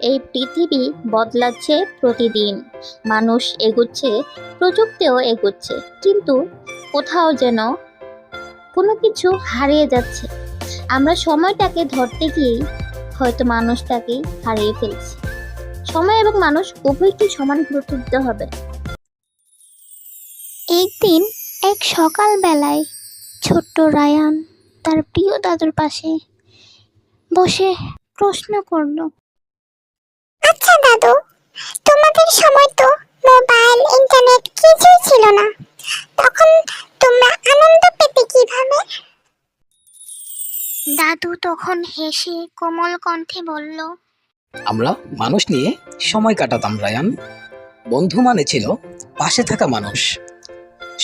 এই পৃথিবী বদলাচ্ছে প্রতিদিন। মানুষ এগুচ্ছে, প্রযুক্তিও এগুচ্ছে, কিন্তু কোথাও যেন কোনো কিছু হারিয়ে যাচ্ছে। আমরা সময়টাকে ধরতে গিয়েই হয়তো মানুষটাকেই হারিয়ে ফেলছি। সময় এবং মানুষ উভয়কে সমান গুরুত্ব দিতে হবে। একদিন এক সকাল বেলায় ছোট্ট রায়ান তার প্রিয় দাদুর পাশে বসে প্রশ্ন করলো, আচ্ছা দাদু, তোমাদের সময় তো মোবাইল ইন্টারনেট কিছুই ছিল না, তখন তোমরা আনন্দ পেতে কিভাবে? দাদু তখন হেসে কোমল কণ্ঠে বলল, আমরা মানুষ নিয়ে সময় কাটাতাম রায়ান। বন্ধু মানে ছিল পাশে থাকা মানুষ,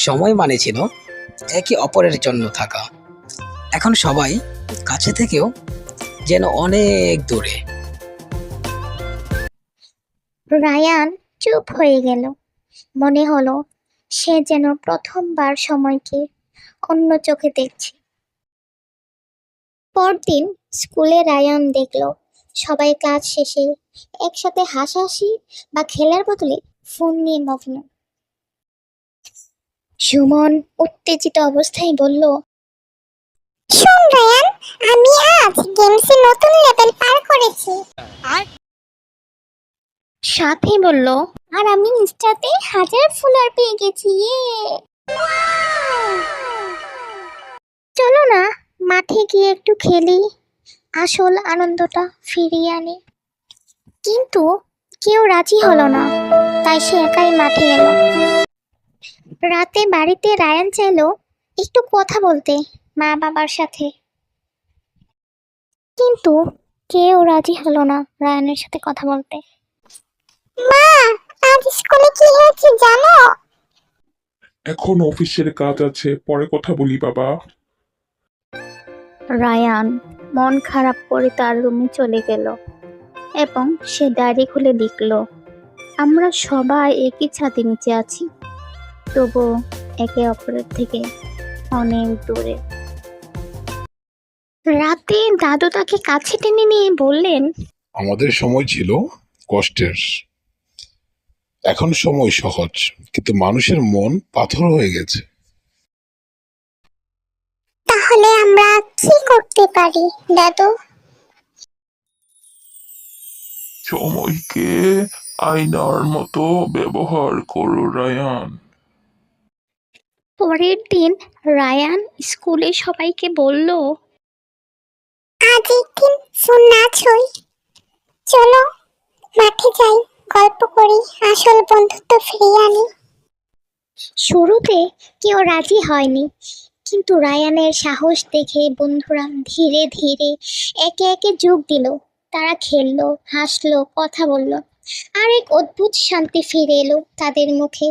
সময় মানে ছিল একে অপরের জন্য থাকা। এখন সবাই কাছে থেকেও যেন অনেক দূরে। রায়ান চুপ হয়ে গেল। মনে হলো সে যেন প্রথমবার সময়কে অন্য চোখে দেখছে। পরদিন স্কুলে রায়ান দেখল সবাই ক্লাস শেষে একসাথে হাসাহাসি বা খেলার বদলে ফোন নিয়ে মগ্ন। সুমন উত্তেজিত অবস্থায় বলল, শোন রায়ান, আমি আজ গেমসে নতুন লেভেল পার করেছি। সাথে বলল, আর আমি ইনস্টাতে 1000 ফলোয়ার পেয়ে গেছি। চলো না মাঠে গিয়ে একটু খেলি, আসল আনন্দটা ফিরিয়ে আনি। কিন্তু কেউ রাজি হলো না, তাই সে একাই মাঠে গেল। রাতে বাড়িতে রায়ান চাইলো একটু কথা বলতে মা বাবার সাথে, কিন্তু কেউ রাজি হলো না রায়ানের সাথে কথা বলতে। মা, আজ স্কুলে কি হয়েছে জানো? এখন অফিসের কাজ আছে, পরে কথা বলি বাবা। রায়ান মন খারাপ করে তার রুমে চলে গেল এবং সে ডায়েরি খুলে লিখল, আমরা সবাই একই ছাদের নিচে আছি, তবু একে অপরের থেকে অনেক দূরে। রাতে দাদু তাকে কাছে টেনে নিয়ে বললেন, আমাদের সময় ছিল কষ্টের, এখন সময় সহজ, কিন্তু মানুষের মন পাথর হয়ে গেছে। তাহলে আমরা কি করতে পারি দাদু? সময়কে আয়নার মতো ব্যবহার করো রায়ান। পরের দিন রায়ান স্কুলে সবাইকে বলল, আজ একদিন ফোন না ছুঁই, চলো মাঠে যাই, গল্প করি, আসল বন্ধুত্ব ফিরিয়ে আনি। শুরুতে কেউ রাজি হয়নি, কিন্তু রায়ানের সাহস দেখে বন্ধুরা ধীরে ধীরে একে একে যোগ দিল। তারা খেললো, হাসলো, কথা বলল, আর এক অদ্ভুত শান্তি ফিরে এলো তাদের মুখে।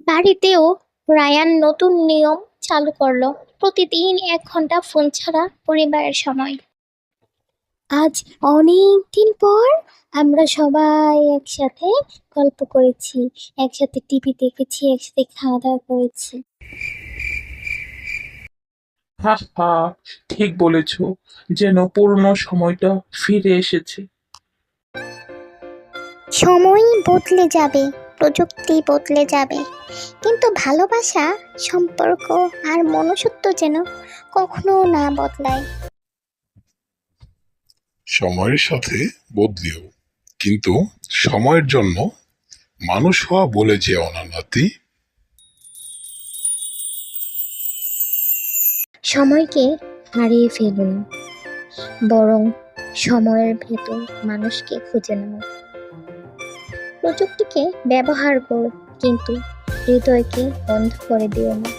বাড়িতেও রায়ান নতুন নিয়ম চালু করলো, প্রতিদিন 1 ঘন্টা ফোন ছাড়া পরিবারের সময়। আজ অনেক দিন পর আমরা সবাই একসাথে গল্প করেছি, একসাথে টিভি দেখেছি, একসাথে খাওয়া দাওয়া করেছি। হা হা, ঠিক বলেছ, যেন পুরনো সময়টা ফিরে এসেছে। সময় বদলে যাবে, প্রযুক্তি বদলে যাবে, কিন্তু ভালোবাসা, সম্পর্ক আর মনুষ্যত্ব যেন কখনো না বদলায়। সময়ের সাথে বদলিও, কিন্তু সময়ের জন্য মানুষ হওয়া বলে যেও না নাতি। সময়কে হারিয়ে ফেলুন, বরং সময়ের ভেতর মানুষকে খুঁজে নাও। প্রযুক্তিকে ব্যবহার করো, কিন্তু হৃদয়কে বন্ধ করে দিও না।